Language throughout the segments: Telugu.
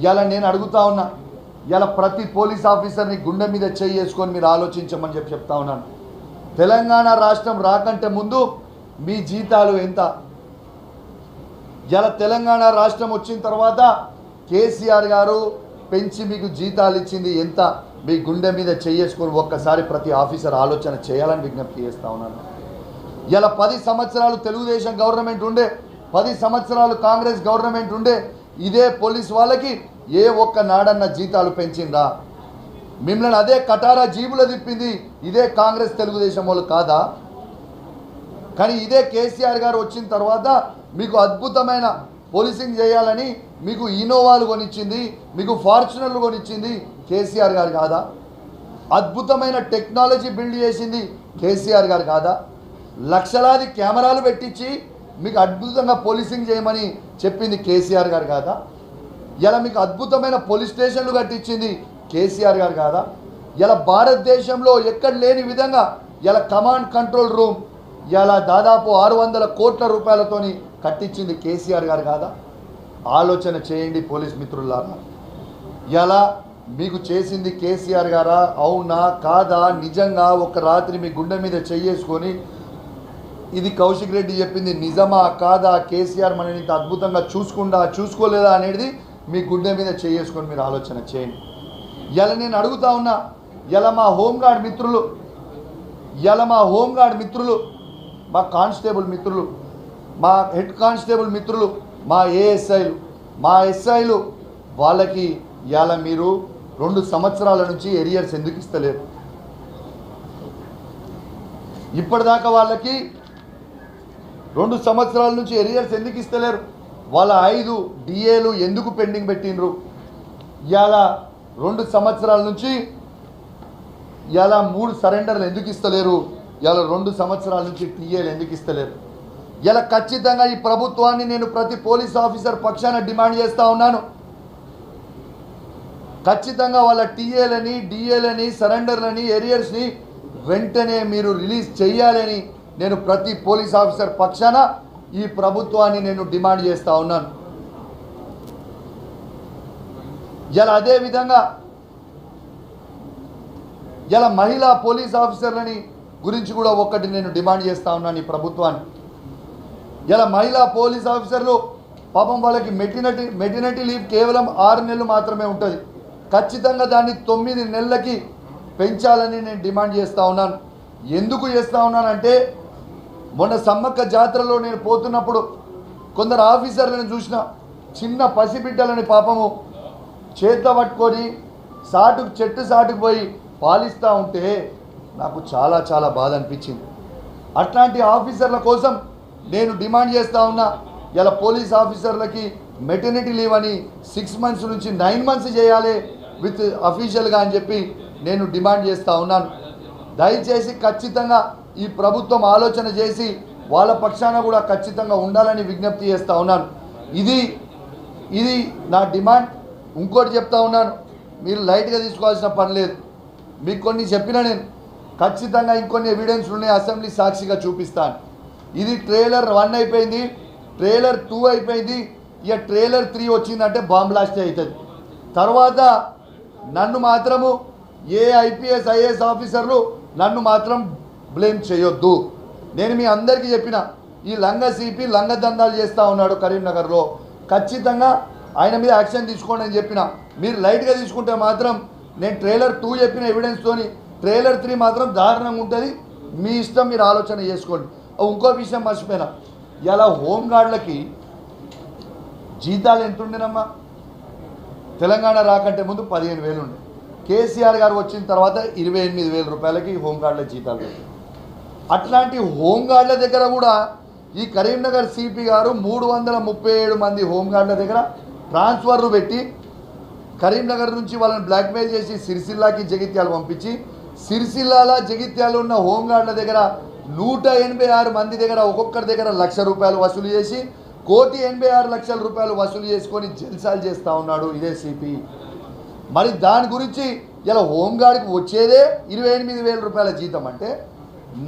ఇలా నేను అడుగుతా ఉన్నా, ఇలా ప్రతి పోలీస్ ఆఫీసర్ని గుండె మీద చేయి చేసుకొని మీరు ఆలోచించమని చెప్తా ఉన్నాను. తెలంగాణ రాష్ట్రం రాకంటే ముందు మీ జీతాలు ఎంత? ఇలా తెలంగాణ రాష్ట్రం వచ్చిన తర్వాత కేసీఆర్ గారు పెంచి మీకు జీతాలు ఇచ్చింది ఎంత? మీ గుండె మీద చేసుకొని ఒక్కసారి ప్రతి ఆఫీసర్ ఆలోచన చేయాలని విజ్ఞప్తి చేస్తూ ఉన్నాను. ఇలా 10 సంవత్సరాలు తెలుగుదేశం గవర్నమెంట్ ఉండే, 10 సంవత్సరాలు కాంగ్రెస్ గవర్నమెంట్ ఉండే, ఇదే పోలీస్ వాళ్ళకి ఏ ఒక్క నాడన్న జీతాలు పెంచిందా? మిమ్మల్ని అదే కటారా జీబులో తిప్పింది ఇదే కాంగ్రెస్ తెలుగుదేశం వాళ్ళు కాదా? కానీ ఇదే కేసీఆర్ గారు వచ్చిన తర్వాత మీకు అద్భుతమైన పోలీసింగ్ చేయాలని మీకు ఇన్నోవాలు కొనిచ్చింది, మీకు ఫార్చునర్లు కొనిచ్చింది కేసీఆర్ గారు కాదా? అద్భుతమైన టెక్నాలజీ బిల్డ్ చేసింది కేసీఆర్ గారు కాదా? లక్షలాది కెమెరాలు పెట్టించి మీకు అద్భుతంగా పోలీసింగ్ చేయమని చెప్పింది కేసీఆర్ గారు కాదా? ఇలా మీకు అద్భుతమైన పోలీస్ స్టేషన్లు కట్టించింది కేసీఆర్ గారు కాదా? ఇలా భారతదేశంలో ఎక్కడ లేని విధంగా ఇలా కమాండ్ కంట్రోల్ రూమ్ ఇలా దాదాపు 600 కోట్ల రూపాయలతోని కట్టించింది కేసీఆర్ గారు కాదా? ఆలోచన చేయండి పోలీస్ మిత్రులారా. ఇలా మీకు చేసింది కేసీఆర్ గారా? అవునా కాదా? నిజంగా ఒక రాత్రి మీ గుండె మీద చేసుకొని ఇది కౌశిక్ రెడ్డి చెప్పింది నిజమా కాదా, కేసీఆర్ మనని ఇంత అద్భుతంగా చూసుకోలేదా అనేది మీ గుండె మీద చేసుకొని మీరు ఆలోచన చేయండి. ఇలా నేను అడుగుతా ఉన్నా, ఇలా మా హోంగార్డ్ మిత్రులు, మా కానిస్టేబుల్ మిత్రులు, మా హెడ్ కానిస్టేబుల్ మిత్రులు, మా ఏఎస్ఐలు, మా ఎస్ఐలు వాళ్ళకి ఇలా మీరు 2 సంవత్సరాల నుంచి ఎరియర్స్ ఎందుకు ఇస్తలేరు? ఇప్పటిదాకా వాళ్ళకి 2 సంవత్సరాల నుంచి ఎరియర్స్ ఎందుకు ఇస్తలేరు? వాళ్ళ 5 డిఏలు ఎందుకు పెండింగ్ పెట్టినరు? ఇవాళ 2 సంవత్సరాల నుంచి ఇవాళ 3 సరెండర్లు ఎందుకు ఇస్తలేరు? ఇవాళ 2 సంవత్సరాల నుంచి టీఏలు ఎందుకు ఇస్తలేరు? ఇలా ఖచ్చితంగా ఈ ప్రభుత్వాన్ని నేను ప్రతి పోలీస్ ఆఫీసర్ పక్షాన డిమాండ్ చేస్తూ ఉన్నాను. ఖచ్చితంగా వాళ్ళ టీఏలని, డిఏలని, సరెండర్లని, ఎరియర్స్ని వెంటనే మీరు రిలీజ్ చేయాలని నేను ప్రతి పోలీస్ ఆఫీసర్ పక్షాన ఈ ప్రభుత్వాన్ని నేను డిమాండ్ చేస్తూ ఉన్నాను. ఇలా అదేవిధంగా ఇలా మహిళా పోలీస్ ఆఫీసర్లని గురించి కూడా ఒక్కటి నేను డిమాండ్ చేస్తూ ఉన్నాను ఈ ప్రభుత్వాన్ని. ఇలా మహిళా పోలీస్ ఆఫీసర్లు పాపం వాళ్ళకి మెటర్నిటీ లీవ్ కేవలం 6 నెలలు మాత్రమే ఉంటుంది. ఖచ్చితంగా దాన్ని 9 నెలలకి పెంచాలని నేను డిమాండ్ చేస్తూ ఉన్నాను. ఎందుకు చేస్తూ ఉన్నానంటే మొన్న సమ్మక్క జాతరలో నేను పోతున్నప్పుడు కొందరు ఆఫీసర్లను చూసిన, చిన్న పసిబిడ్డలని పాపము చేత పట్టుకొని చెట్టు సాటుకు పోయి పాలిస్తూ ఉంటే నాకు చాలా చాలా బాధ అనిపించింది. అట్లాంటి ఆఫీసర్ల కోసం నేను డిమాండ్ చేస్తూ ఉన్నా. ఇలా పోలీస్ ఆఫీసర్లకి మెటర్నిటీ లీవ్ అని 6 మంత్స్ నుంచి 9 మంత్స్ చేయాలి విత్ అఫీషియల్గా అని చెప్పి నేను డిమాండ్ చేస్తూ ఉన్నాను. దయచేసి ఖచ్చితంగా ఈ ప్రభుత్వం ఆలోచన చేసి వాళ్ళ పక్షాన కూడా ఖచ్చితంగా ఉండాలని విజ్ఞప్తి చేస్తూ ఉన్నాను. ఇది నా డిమాండ్. ఇంకోటి చెప్తా ఉన్నాను, మీరు లైట్గా తీసుకోవాల్సిన పని లేదు. మీకు కొన్ని చెప్పిన నేను ఖచ్చితంగా ఇంకొన్ని ఎవిడెన్స్ ఉన్నాయి, అసెంబ్లీ సాక్షిగా చూపిస్తాను. ఇది ట్రైలర్ 1 అయిపోయింది, ట్రైలర్ 2 అయిపోయింది, ఇక ట్రైలర్ 3 వచ్చిందంటే బాంబ్ బ్లాస్టే అవుతుంది. తర్వాత నన్ను మాత్రము ఏ ఐపీఎస్ ఐఏఎస్ ఆఫీసర్లు నన్ను మాత్రం బ్లేమ్ చేయొద్దు. నేను మీ అందరికీ చెప్పిన, ఈ లంగ సిపి లంగ దందాలు చేస్తూ ఉన్నాడు కరీంనగర్లో, ఖచ్చితంగా ఆయన మీద యాక్షన్ తీసుకోండి అని చెప్పిన. మీరు లైట్గా తీసుకుంటే మాత్రం నేను ట్రైలర్ 2 చెప్పిన ఎవిడెన్స్తోని ట్రైలర్ 3 మాత్రం దారుణంగా ఉంటుంది. మీ ఇష్టం, మీరు ఆలోచన చేసుకోండి. ఇంకో విషయం మర్చిపోయినా, ఇలా హోంగార్డులకి జీతాలు ఎంత ఉండేనమ్మా? తెలంగాణ రాకంటే ముందు 15,000 ఉండే. కేసీఆర్ గారు వచ్చిన తర్వాత 28,000 రూపాయలకి హోంగార్డుల జీతాలు. అట్లాంటి హోంగార్డుల దగ్గర కూడా ఈ కరీంనగర్ సిపి గారు 337 మంది హోంగార్డుల దగ్గర ట్రాన్స్ఫర్లు పెట్టి కరీంనగర్ నుంచి వాళ్ళని బ్లాక్మెయిల్ చేసి సిరిసిల్లాకి జగిత్యాలు పంపించి, సిరిసిల్లాల జగిత్యాలు ఉన్న హోంగార్డుల దగ్గర 186 మంది దగ్గర ఒక్కొక్కరి దగ్గర ₹1,00,000 వసూలు చేసి 1,86,00,000 రూపాయలు వసూలు చేసుకొని జల్సాలు చేస్తూ ఉన్నాడు ఇదే సిపి. మరి దాని గురించి ఇలా హోంగార్డ్కి వచ్చేదే 28,000 రూపాయల జీతం అంటే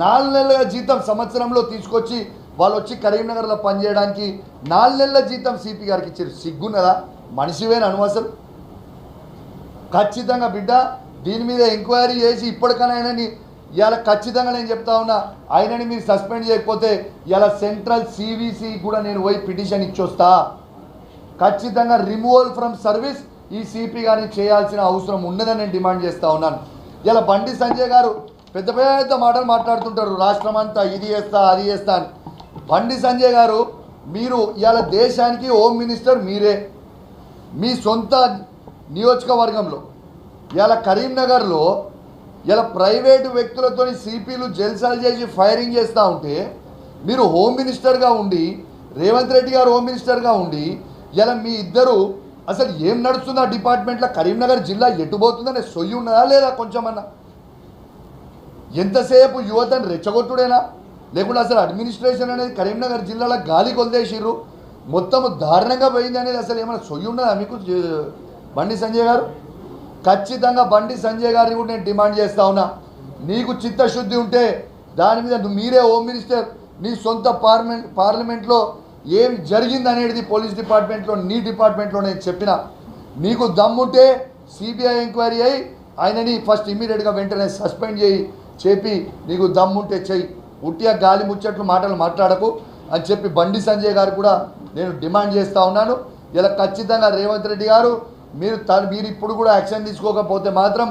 4 నెలల జీతం సంవత్సరంలో తీసుకొచ్చి వాళ్ళు వచ్చి కరీంనగర్లో పనిచేయడానికి 4 నెలల జీతం సిపి గారికి ఇచ్చారు. సిగ్గున్నదా? మనిషివేనా నువ్వు అసలు? ఖచ్చితంగా బిడ్డ దీని మీద ఎంక్వైరీ చేసి ఇప్పటికైనా ఆయనని ఇవాళ ఖచ్చితంగా నేను చెప్తా ఉన్నా, ఆయనని మీరు సస్పెండ్ చేయకపోతే ఇలా సెంట్రల్ సివిసి కూడా నేను పోయి పిటిషన్ ఇచ్చొస్తా. ఖచ్చితంగా రిమూవల్ ఫ్రమ్ సర్వీస్ ఈ సిపి గారిని చేయాల్సిన అవసరం ఉన్నదని నేను డిమాండ్ చేస్తూ ఉన్నాను. ఇలా బండి సంజయ్ గారు పెద్ద పెద్ద మాటలు మాట్లాడుతుంటారు, రాష్ట్రం అంతా ఇది చేస్తా అది చేస్తా అని. బండి సంజయ్ గారు మీరు ఇవాళ దేశానికి హోమ్ మినిస్టర్ మీరే. మీ సొంత నియోజకవర్గంలో ఇవాళ కరీంనగర్లో ఇలా ప్రైవేటు వ్యక్తులతో సిపిలు జల్సాలు చేసి ఫైరింగ్ చేస్తూ ఉంటే మీరు హోమ్ మినిస్టర్గా ఉండి, రేవంత్ రెడ్డి గారు హోమ్ మినిస్టర్గా ఉండి ఇలా మీ ఇద్దరు అసలు ఏం నడుస్తుంది ఆ డిపార్ట్మెంట్లో? కరీంనగర్ జిల్లా ఎటుపోతుందనే సొయ్యి ఉన్నదా లేదా కొంచెమన్నా? ఎంతసేపు యువతను రెచ్చగొట్టుడేనా? లేకుంటే అసలు అడ్మినిస్ట్రేషన్ అనేది కరీంనగర్ జిల్లాలో గాలి కొలిదేసిర్రు, మొత్తం దారుణంగా పోయింది అనేది అసలు ఏమైనా సొయ్యి ఉన్నదా మీకు బండి సంజయ్ గారు? ఖచ్చితంగా బండి సంజయ్ గారిని కూడా నేను డిమాండ్ చేస్తా ఉన్నా, నీకు చిత్తశుద్ధి ఉంటే దాని మీద మీరే హోమ్ మినిస్టర్, నీ సొంత పార్లమెంట్లో ఏం జరిగింది అనేది పోలీస్ డిపార్ట్మెంట్లో నీ డిపార్ట్మెంట్లో నేను చెప్పిన, నీకు దమ్ముంటే సిబిఐ ఎంక్వైరీ అయ్యి ఆయనని ఫస్ట్ ఇమీడియట్గా వెంటనే సస్పెండ్ చెప్పి నీకు దమ్ముంటే చెయ్యి, ఉట్టిగా గాలి ముచ్చట్లు మాటలు మాట్లాడకు అని చెప్పి బండి సంజయ్ గారు కూడా నేను డిమాండ్ చేస్తూ ఉన్నాను. ఇలా ఖచ్చితంగా రేవంత్ రెడ్డి గారు మీరు ఇప్పుడు కూడా యాక్షన్ తీసుకోకపోతే మాత్రం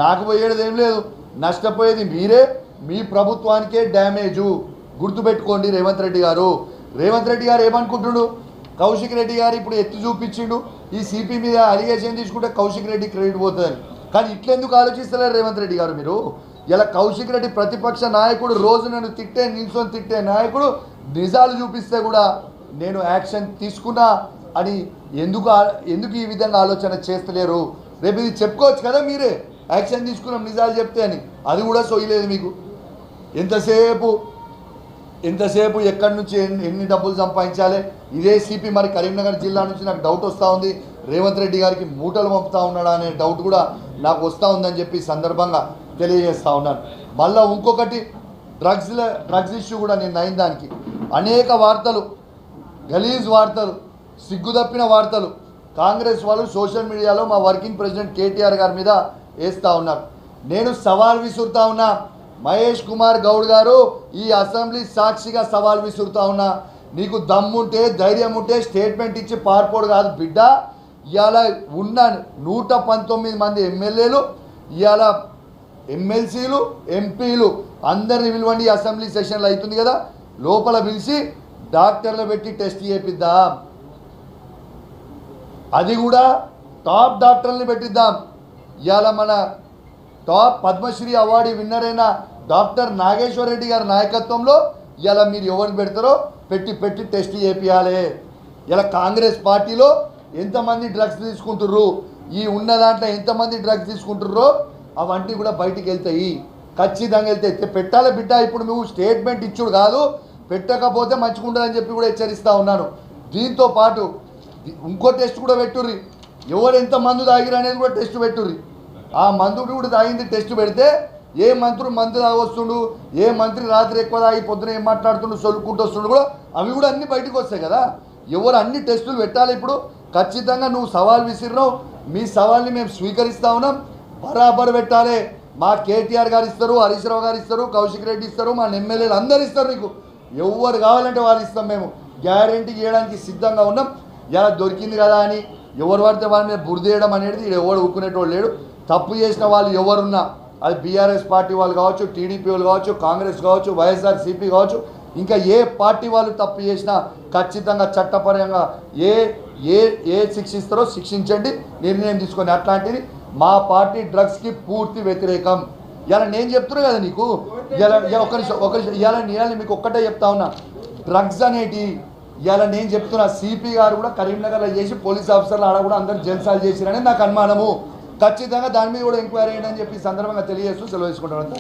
నాకు పోయేది ఏం లేదు, నష్టపోయేది మీరే, మీ ప్రభుత్వానికే డ్యామేజు. గుర్తుపెట్టుకోండి రేవంత్ రెడ్డి గారు. రేవంత్ రెడ్డి గారు ఏమనుకుంటున్నాడు? కౌశిక్ రెడ్డి గారు ఇప్పుడు ఎత్తి చూపించిండు, ఈ సిపి మీద అలిగేషన్ తీసుకుంటే కౌశిక్ రెడ్డి క్రెడిట్ పోతుందని. కానీ ఇట్లెందుకు ఆలోచిస్తలేరు రేవంత్ రెడ్డి గారు మీరు? ఇలా కౌశిక్ రెడ్డి ప్రతిపక్ష నాయకుడు, రోజు నన్ను నిల్చొని తిట్టే నాయకుడు నిజాలు చూపిస్తే కూడా నేను యాక్షన్ తీసుకున్నా అని ఎందుకు ఈ విధంగా ఆలోచన చేస్తలేరు? రేపు ఇది చెప్పుకోవచ్చు కదా మీరే, యాక్షన్ తీసుకున్నాం నిజాలు చెప్తే అని. అది కూడా సొయ్యలేదు మీకు. ఎంతసేపు ఎక్కడి నుంచి ఎన్ని డబ్బులు సంపాదించాలి? ఇదే సిపి మరి కరీంనగర్ జిల్లా నుంచి నాకు డౌట్ వస్తూ ఉంది, రేవంత్ రెడ్డి గారికి మూటలు పంపుతా ఉన్నాడా అనే డౌట్ కూడా నాకు వస్తూ ఉందని చెప్పి సందర్భంగా తెలియజేస్తూ ఉన్నాను. మళ్ళీ ఇంకొకటి డ్రగ్స్ ఇష్యూ కూడా నేను అయిన దానికి అనేక వార్తలు, గలీజ్ వార్తలు, సిగ్గుదప్పిన వార్తలు కాంగ్రెస్ వాళ్ళు సోషల్ మీడియాలో మా వర్కింగ్ ప్రెసిడెంట్ కేటీఆర్ గారి మీద వేస్తూ ఉన్నారు. నేను సవాల్ విసురుతా ఉన్నా, మహేష్ కుమార్ గౌడ్ గారు ఈ అసెంబ్లీ సాక్షిగా సవాల్ విసురుతా ఉన్నా, నీకు దమ్ముంటే ధైర్యం ఉంటే స్టేట్మెంట్ ఇచ్చి పార్పోడు కాదు బిడ్డ. ఇవాళ ఉన్న 119 మంది ఎమ్మెల్యేలు, ఇవాళ ఎమ్మెల్సీలు, ఎంపీలు అందరిని పిలవండి. అసెంబ్లీ సెషన్లు అవుతుంది కదా, లోపల పిలిచి డాక్టర్లు పెట్టి టెస్ట్ చేపిద్దాం, అది కూడా టాప్ డాక్టర్ని పెట్టిద్దాం. ఇవాళ మన టాప్ పద్మశ్రీ అవార్డు విన్నర్ అయిన డాక్టర్ నాగేశ్వర్ రెడ్డి గారి నాయకత్వంలో ఇలా మీరు ఎవరిని పెడతారో పెట్టి టెస్ట్ చేపియాలి. ఇలా కాంగ్రెస్ పార్టీలో ఎంతమంది డ్రగ్స్ తీసుకుంటుర్రు, ఈ ఉన్న దాంట్లో ఎంతమంది డ్రగ్స్ తీసుకుంటుర్రో అవన్నీ కూడా బయటికి వెళ్తాయి, ఖచ్చితంగా వెళ్తాయి. పెట్టాలి బిడ్డ. ఇప్పుడు నువ్వు స్టేట్మెంట్ ఇచ్చుడు కాదు, పెట్టకపోతే మంచిగా ఉండదని చెప్పి కూడా హెచ్చరిస్తూ ఉన్నాను. దీంతో పాటు ఇంకో టెస్ట్ కూడా పెట్టుర్రి, ఎవరు ఎంత మందు తాగిరు అనేది కూడా టెస్ట్ పెట్టుర్రి. ఆ మందు కూడా తాగింది టెస్ట్ పెడితే ఏ మంత్రి మందు తాగొస్తుండు, ఏ మంత్రి రాత్రి ఎక్కువ తాగి పొద్దున ఏం మాట్లాడుతుండు, సొల్లుకుంటూ వస్తుండు కూడా అవి కూడా అన్నీ బయటకు వస్తాయి కదా. ఎవరు అన్ని టెస్టులు పెట్టాలి. ఇప్పుడు ఖచ్చితంగా నువ్వు సవాల్ విసిరినావు, మీ సవాల్ని మేము స్వీకరిస్తూ ఉన్నాం, బరాబర్ పెట్టాలి. మా కేటీఆర్ గారు ఇస్తారు, హరీష్ రావు గారు ఇస్తారు, కౌశిక్ రెడ్డి ఇస్తారు, మా ఎమ్మెల్యేలు అందరు ఇస్తారు. నీకు ఎవరు కావాలంటే వాళ్ళు ఇస్తాం, మేము గ్యారెంటీ చేయడానికి సిద్ధంగా ఉన్నాం. ఇలా దొరికింది కదా అని ఎవరు పడితే వాళ్ళ మీద బురదేయడం అనేది ఎవరు ఊరుకునేటోళ్ళు లేడు. తప్పు చేసిన వాళ్ళు ఎవరున్నా, అది బీఆర్ఎస్ పార్టీ వాళ్ళు కావచ్చు, టీడీపీ వాళ్ళు కావచ్చు, కాంగ్రెస్ కావచ్చు, వైఎస్ఆర్సీపీ కావచ్చు, ఇంకా ఏ పార్టీ వాళ్ళు తప్పు చేసినా ఖచ్చితంగా చట్టపరంగా ఏ శిక్షిస్తారో శిక్షించండి, నిర్ణయం తీసుకొని. అట్లాంటిది మా పార్టీ డ్రగ్స్కి పూర్తి వ్యతిరేకం. ఇలా నేను చెప్తున్నా కదా నీకు, ఇలా మీకు ఒక్కటే చెప్తా ఉన్నా, డ్రగ్స్ అనేటి ఇలా నేను చెప్తున్నా. సిపి గారు కూడా కరీంనగర్లో చేసి పోలీస్ ఆఫీసర్లు ఆడ కూడా అందరు జల్సాలు చేసిరని నాకు అనుమానము. ఖచ్చితంగా దాని మీద కూడా ఎంక్వైరీ అయ్యిందని చెప్పి సందర్భంగా తెలియజేస్తూ సెలవు తీసుకుంటాను.